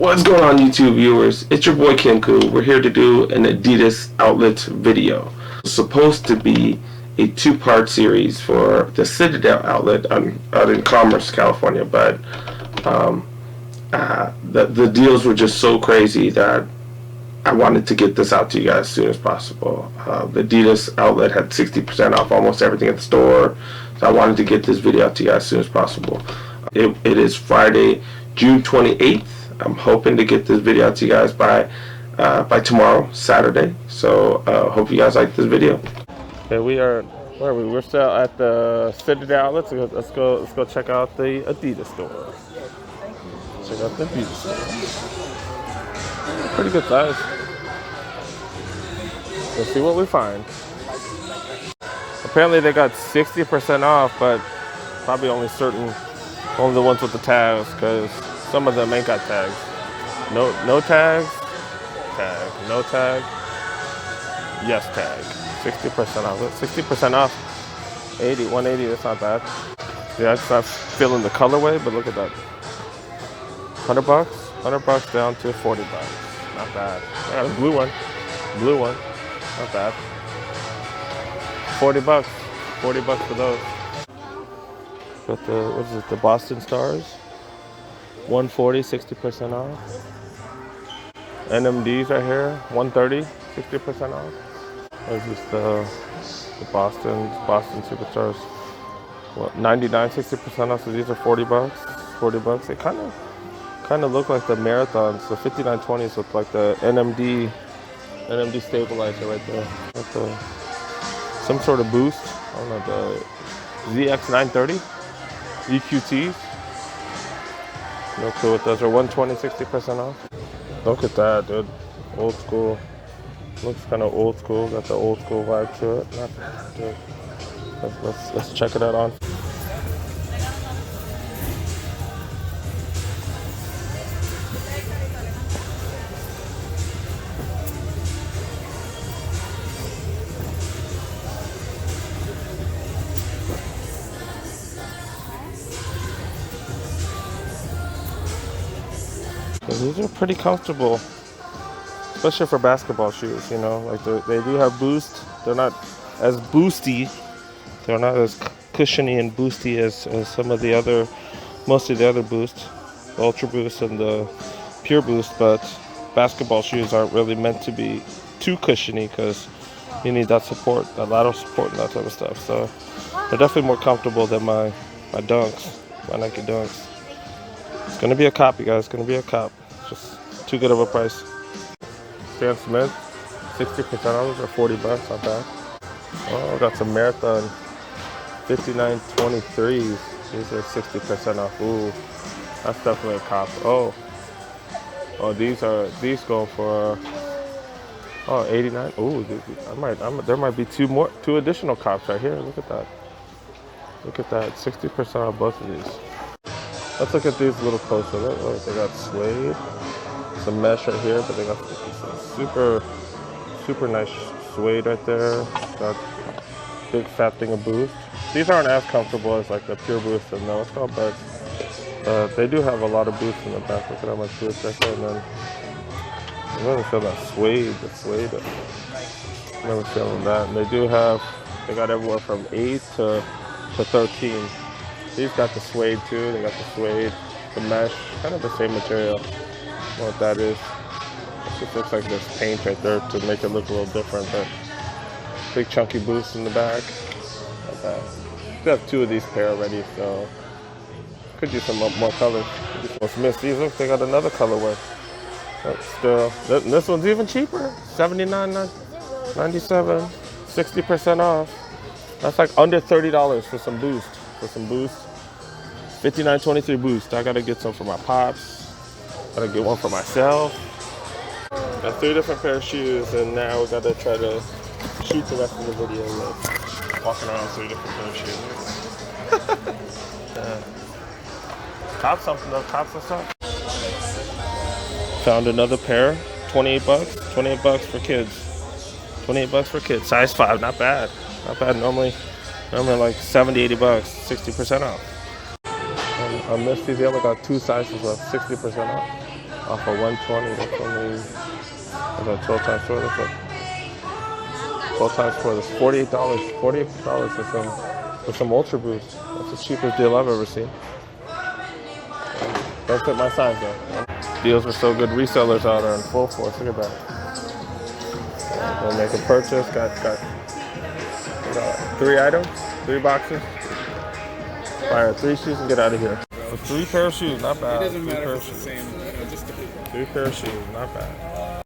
What's going on, YouTube viewers? It's your boy Kenku. We're here to do an Adidas Outlet video. It's supposed to be a two-part series for the Citadel Outlet out in Commerce, California, but the deals were just so crazy that I wanted to get this out to you guys as soon as possible. The Adidas Outlet had 60% off almost everything at the store, so I wanted to get this video out to you guys as soon as possible. It is Friday, June 28th. I'm hoping to get this video out to you guys by tomorrow, Saturday. So hope you guys like this video. Okay, where are we? We're still at the Citadel Outlet. So let's go check out the Adidas store. Check out the Adidas store. Pretty good size. Let's see what we find. Apparently they got 60% off, but probably only the ones with the tags, because some of them ain't got tags. No tags, tag. No tag, yes tag. 60% off. 60% off. 180. That's not bad. Yeah, it's not feeling the colorway, but look at that. $100 down to $40. Not bad. I got a blue one. Not bad. $40. $40 for those. Got the Boston Stars. 140, 60% off. NMDs right here, 130, 60% off. There's just the Boston Superstars. What, 99, 60% off. So these are $40. $40. They kind of look like the marathons. The 5920s look like the NMD stabilizer right there. Some sort of boost. I don't know, the ZX930 EQTs. No clue what those are. 120, 60% off. Look at that, dude. Old school. Looks kind of old school. Got the old school vibe to it. Not bad, dude. Let's check it out on. These are pretty comfortable, especially for basketball shoes, you know, like they do have boost. They're not as boosty. They're not as cushiony and boosty as some of the other, most of the other boosts, the Ultra Boost and the Pure Boost, but basketball shoes aren't really meant to be too cushiony because you need that support, that lateral support and that type of stuff. So they're definitely more comfortable than my Dunks, my Nike Dunks. It's gonna be a cop, you guys. It's gonna be a cop. It's just too good of a price. Stan Smith, 60% off or $40. Not bad. Oh, got some Marathon 5923s. These are 60% off. Ooh, that's definitely a cop. Oh, these go for 89. Ooh, there might be two additional cops right here. Look at that. 60% off both of these. Let's look at these a little closer. Look, they got suede, some mesh right here, but they got some super nice suede right there. Got big fat thing of boost. These aren't as comfortable as like the Pure Boost and No, it's called, but they do have a lot of boost in the back. Look at how much boost right there, and then I'm really feeling that suede. The suede. I'm really feeling that. And they got everywhere from 8 to 13. These got the suede too. They got the suede, the mesh, kind of the same material. I don't know what that is. It just looks like there's paint right there to make it look a little different. But big chunky boost in the back. Not bad. We have 2 of these pair already, so could use some more colors. Let's miss these. Look, they got another colorway. This one's even cheaper. $79.97, 60% off. That's like under $30 for some boost. 5923 boost. I gotta get some for my pops. Gotta get one for myself. Got 3 different pair of shoes, and now we gotta try to shoot the rest of the video with walking around 3 different pair of shoes. Cop something though. Cop some stuff. Found another pair. $28. $28 for kids. $28 for kids. Size 5. Not bad. Not bad. Normally like $70, $80, 60% off. I missed these. They only got 2 sizes left, 60% off. Off of 120, that's only, what's that, 12 times 4, that's like 12 times 4, that's $48. $48 for some Ultra Boost. That's the cheapest deal I've ever seen. Don't fit my size though. Deals are so good, resellers out are in full force. Look at that. Gonna make a purchase, got 3 items, 3 boxes. Fire 3 shoes and get out of here. So 3 pair of shoes, not bad. It doesn't matter if pair it's the same, just 3 pair of shoes, not bad.